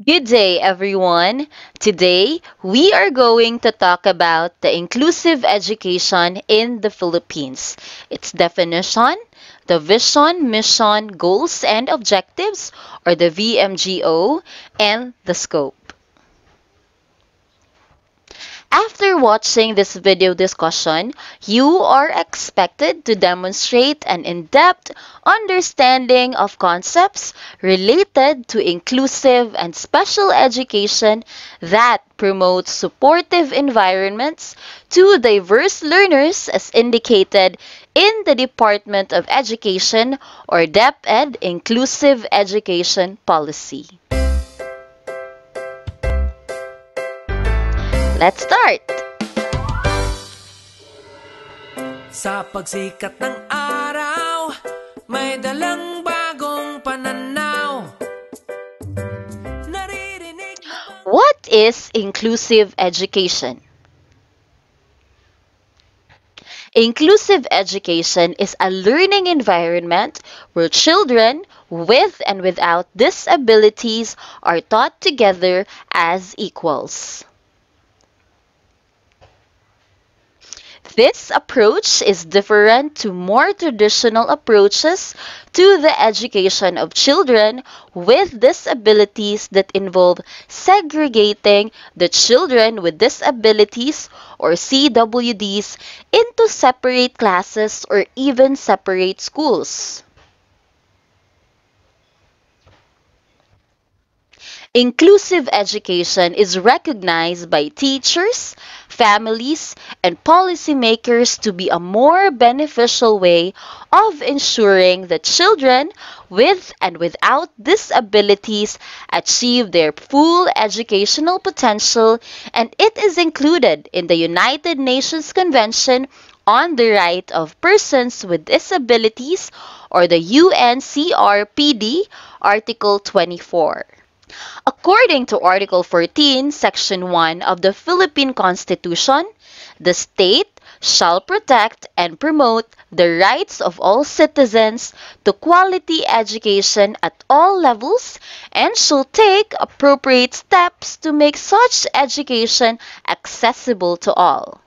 Good day, everyone. Today, we are going to talk about the inclusive education in the Philippines, its definition, the vision, mission, goals, and objectives, or the VMGO, and the scope. After watching this video discussion, you are expected to demonstrate an in-depth understanding of concepts related to inclusive and special education that promotes supportive environments to diverse learners as indicated in the Department of Education or DepEd Inclusive Education Policy. Let's start! Sa pagsikat ng araw, may dalang bagong pananaw. Naririnig mo... What is inclusive education? Inclusive education is a learning environment where children with and without disabilities are taught together as equals. This approach is different to more traditional approaches to the education of children with disabilities that involve segregating the children with disabilities or CWDs into separate classes or even separate schools. Inclusive education is recognized by teachers, families, and policymakers to be a more beneficial way of ensuring that children with and without disabilities achieve their full educational potential, and it is included in the United Nations Convention on the Right of Persons with Disabilities or the UNCRPD Article 24. According to Article 14, Section 1 of the Philippine Constitution, the state shall protect and promote the rights of all citizens to quality education at all levels and shall take appropriate steps to make such education accessible to all.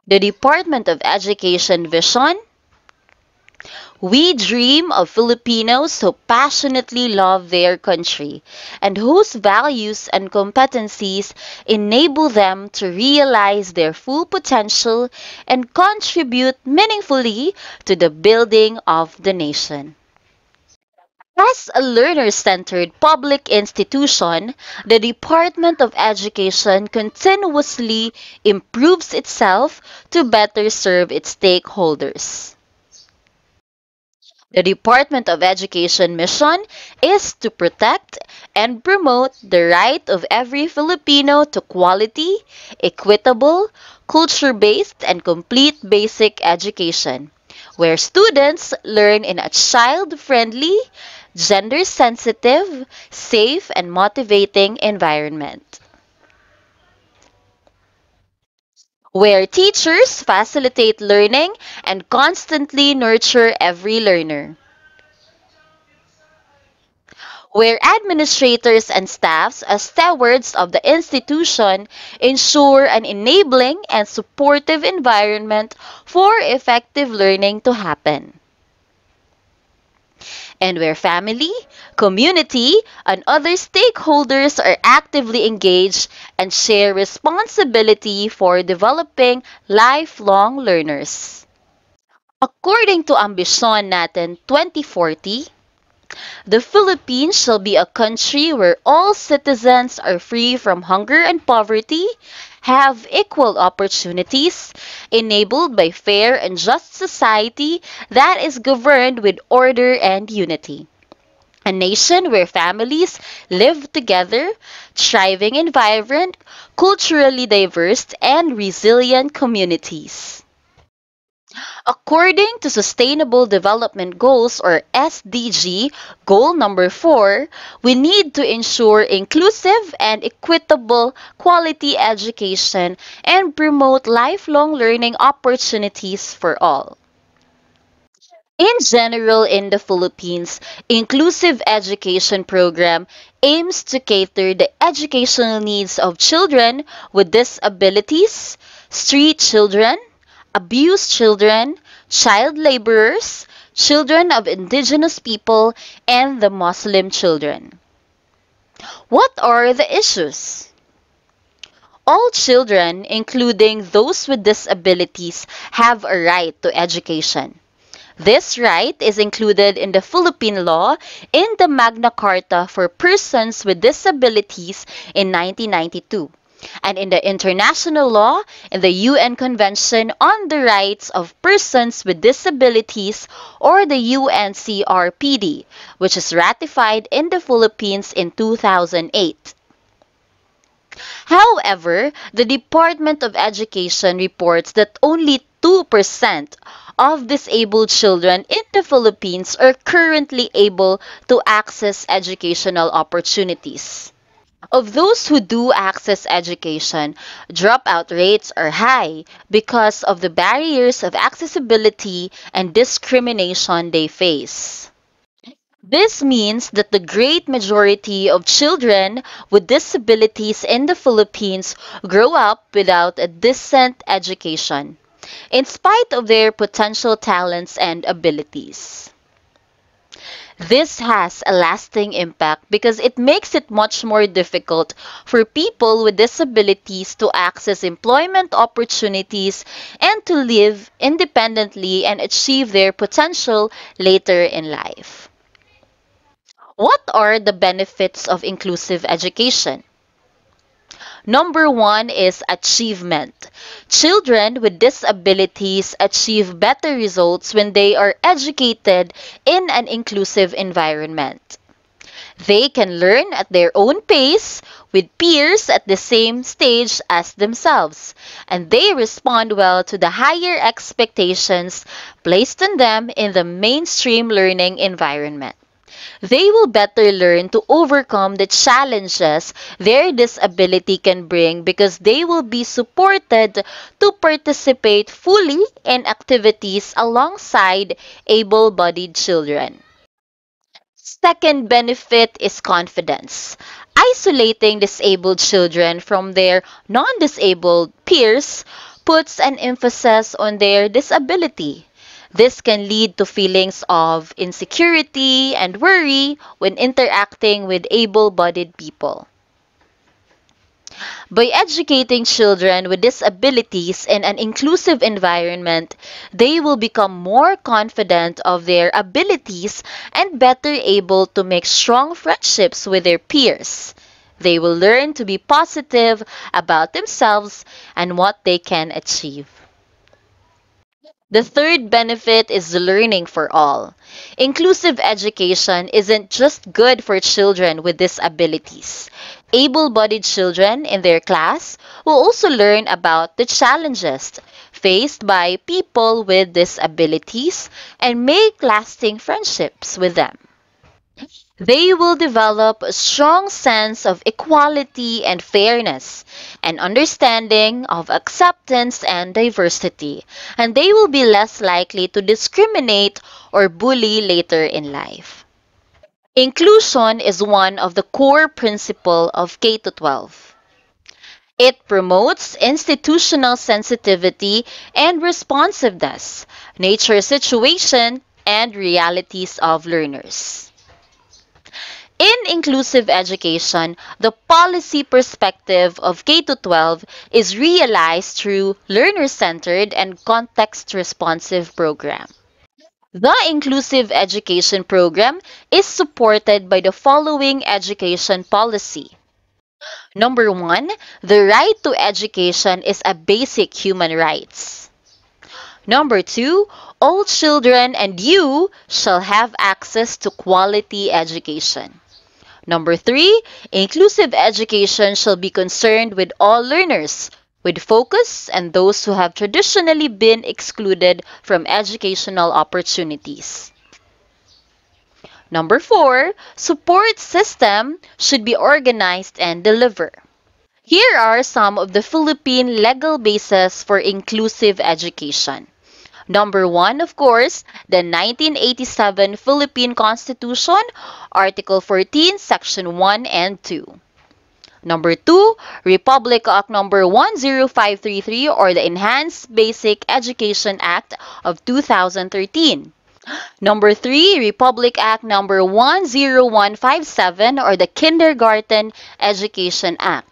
The Department of Education vision: we dream of Filipinos who passionately love their country and whose values and competencies enable them to realize their full potential and contribute meaningfully to the building of the nation. As a learner-centered public institution, the Department of Education continuously improves itself to better serve its stakeholders. The Department of Education mission is to protect and promote the right of every Filipino to quality, equitable, culture-based, and complete basic education, where students learn in a child-friendly, gender-sensitive, safe, and motivating environment, where teachers facilitate learning and constantly nurture every learner, where administrators and staffs as stewards of the institution ensure an enabling and supportive environment for effective learning to happen, and where family, community, and other stakeholders are actively engaged and share responsibility for developing lifelong learners. According to Ambisyon Natin 2040, the Philippines shall be a country where all citizens are free from hunger and poverty, have equal opportunities, enabled by fair and just society that is governed with order and unity. A nation where families live together, thriving in vibrant, culturally diverse, and resilient communities. According to Sustainable Development Goals or SDG, goal number 4, we need to ensure inclusive and equitable quality education and promote lifelong learning opportunities for all. In general, in the Philippines, inclusive education program aims to cater the educational needs of children with disabilities, street children, abused children, child laborers, children of indigenous people, and the Muslim children. What are the issues? All children, including those with disabilities, have a right to education. This right is included in the Philippine law in the Magna Carta for Persons with Disabilities in 1992, and in the international law in the UN Convention on the Rights of Persons with Disabilities, or the UNCRPD, which is ratified in the Philippines in 2008. However, the Department of Education reports that only 2% of disabled children in the Philippines are currently able to access educational opportunities. Of those who do access education, dropout rates are high because of the barriers of accessibility and discrimination they face. This means that the great majority of children with disabilities in the Philippines grow up without a decent education, in spite of their potential talents and abilities. This has a lasting impact because it makes it much more difficult for people with disabilities to access employment opportunities and to live independently and achieve their potential later in life. What are the benefits of inclusive education? Number one is achievement. Children with disabilities achieve better results when they are educated in an inclusive environment. They can learn at their own pace with peers at the same stage as themselves, and they respond well to the higher expectations placed on them in the mainstream learning environment. They will better learn to overcome the challenges their disability can bring because they will be supported to participate fully in activities alongside able-bodied children. Second benefit is confidence. Isolating disabled children from their non-disabled peers puts an emphasis on their disability. This can lead to feelings of insecurity and worry when interacting with able-bodied people. By educating children with disabilities in an inclusive environment, they will become more confident of their abilities and better able to make strong friendships with their peers. They will learn to be positive about themselves and what they can achieve. The third benefit is learning for all. Inclusive education isn't just good for children with disabilities. Able-bodied children in their class will also learn about the challenges faced by people with disabilities and make lasting friendships with them. They will develop a strong sense of equality and fairness, an understanding of acceptance and diversity, and they will be less likely to discriminate or bully later in life. Inclusion is one of the core principles of K-12. It promotes institutional sensitivity and responsiveness, nature situation, and realities of learners. In inclusive education, the policy perspective of K-12 is realized through learner-centered and context-responsive program. The inclusive education program is supported by the following education policy. Number one, the right to education is a basic human right. Number two, all children and you shall have access to quality education. Number three, inclusive education shall be concerned with all learners, with focus and those who have traditionally been excluded from educational opportunities. Number four, support system should be organized and deliver. Here are some of the Philippine legal bases for inclusive education. Number 1, of course, the 1987 Philippine Constitution, Article 14, Section 1 and 2. Number 2, Republic Act Number 10533 or the Enhanced Basic Education Act of 2013. Number 3, Republic Act Number 10157 or the Kindergarten Education Act.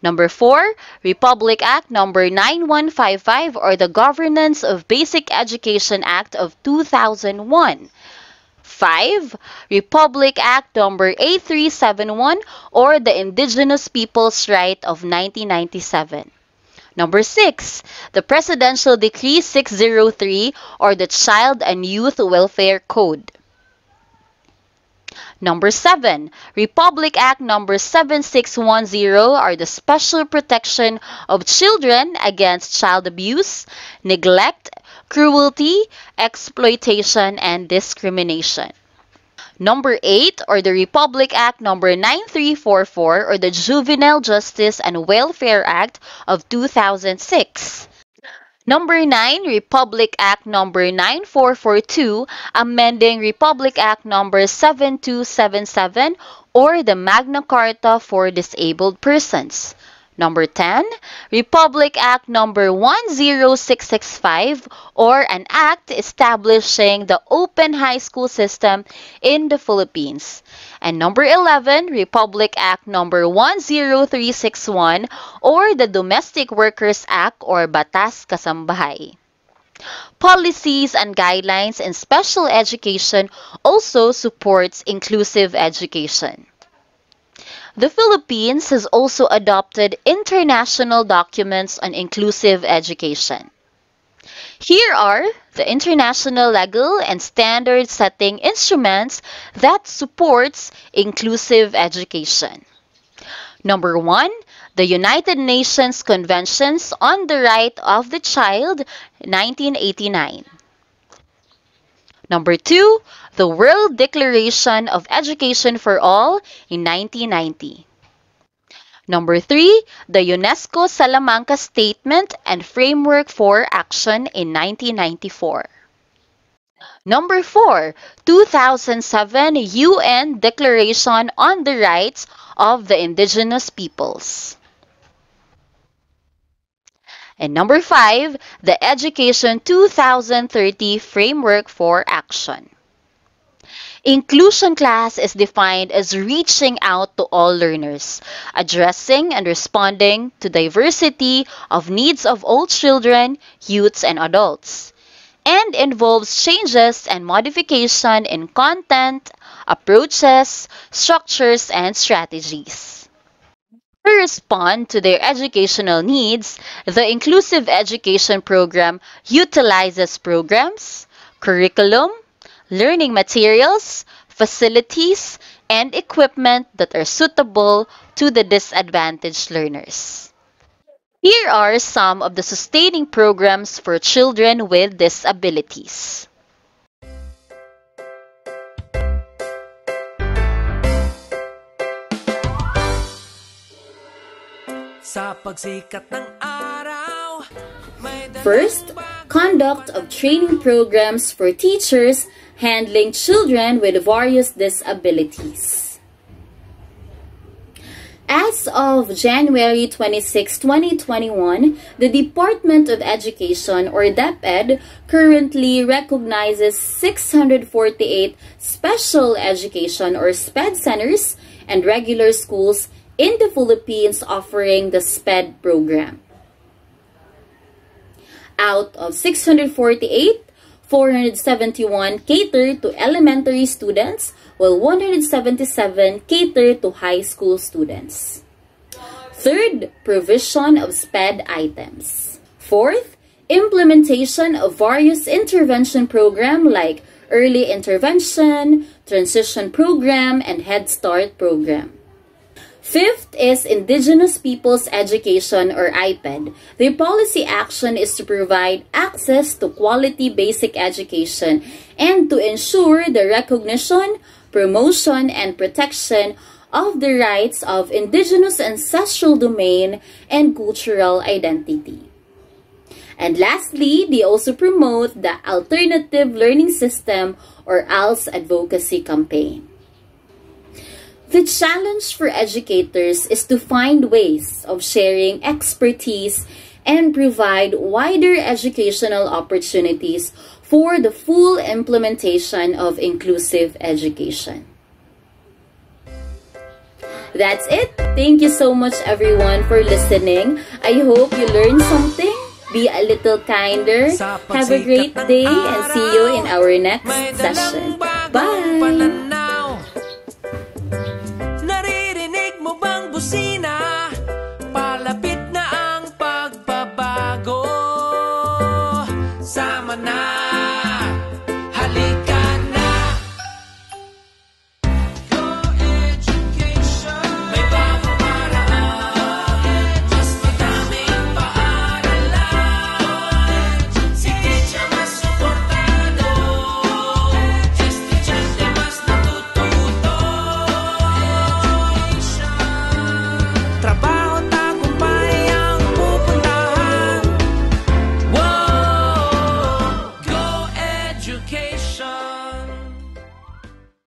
Number 4, Republic Act Number 9155 or the Governance of Basic Education Act of 2001. 5. Republic Act Number 8371 or the Indigenous Peoples' Right of 1997. Number 6. The Presidential Decree 603 or the Child and Youth Welfare Code. Number 7. Republic Act Number 7610 or the Special Protection of Children Against Child Abuse, Neglect, Cruelty, Exploitation, and Discrimination. Number 8, or the Republic Act Number 9344 or the Juvenile Justice and Welfare Act of 2006. Number 9, Republic Act Number 9442, amending Republic Act Number 7277 or the Magna Carta for Disabled Persons. Number 10, Republic Act Number 10665 or an act establishing the open high school system in the Philippines. And number 11, Republic Act Number 10361 or the Domestic Workers Act or Batas Kasambahay. Policies and guidelines in special education also supports inclusive education. The Philippines has also adopted international documents on inclusive education. Here are the international legal and standard setting instruments that supports inclusive education. Number 1, the United Nations Conventions on the Right of the Child, 1989. Number 2, the World Declaration of Education for All in 1990. Number 3, the UNESCO Salamanca Statement and Framework for Action in 1994. Number 4, 2007 UN Declaration on the Rights of the Indigenous Peoples. And number 5, the Education 2030 Framework for Action. Inclusion class is defined as reaching out to all learners, addressing and responding to diversity of needs of all children, youths, and adults, and involves changes and modification in content, approaches, structures, and strategies. To respond to their educational needs, the Inclusive Education Program utilizes programs, curriculum, learning materials, facilities, and equipment that are suitable to the disadvantaged learners. Here are some of the sustaining programs for children with disabilities. Sa pagsikat ng araw, First, conduct of training programs for teachers handling children with various disabilities. As of January 26, 2021, the Department of Education, or DepEd, currently recognizes 648 special education or SPED centers and regular schools in the Philippines offering the SPED program. Out of 648, 471 cater to elementary students, while 177 cater to high school students. Third, provision of SPED items. Fourth, implementation of various intervention programs like early intervention, transition program, and Head Start program. Fifth is Indigenous Peoples Education or IPED. Their policy action is to provide access to quality basic education and to ensure the recognition, promotion, and protection of the rights of indigenous ancestral domain and cultural identity. And lastly, they also promote the Alternative Learning System or ALS advocacy campaign. The challenge for educators is to find ways of sharing expertise and provide wider educational opportunities for the full implementation of inclusive education. That's it. Thank you so much everyone for listening. I hope you learned something. Be a little kinder. Have a great day and see you in our next session. Bye! Naririnig mo bang busina? Palapit na ang pagbabago. Sama na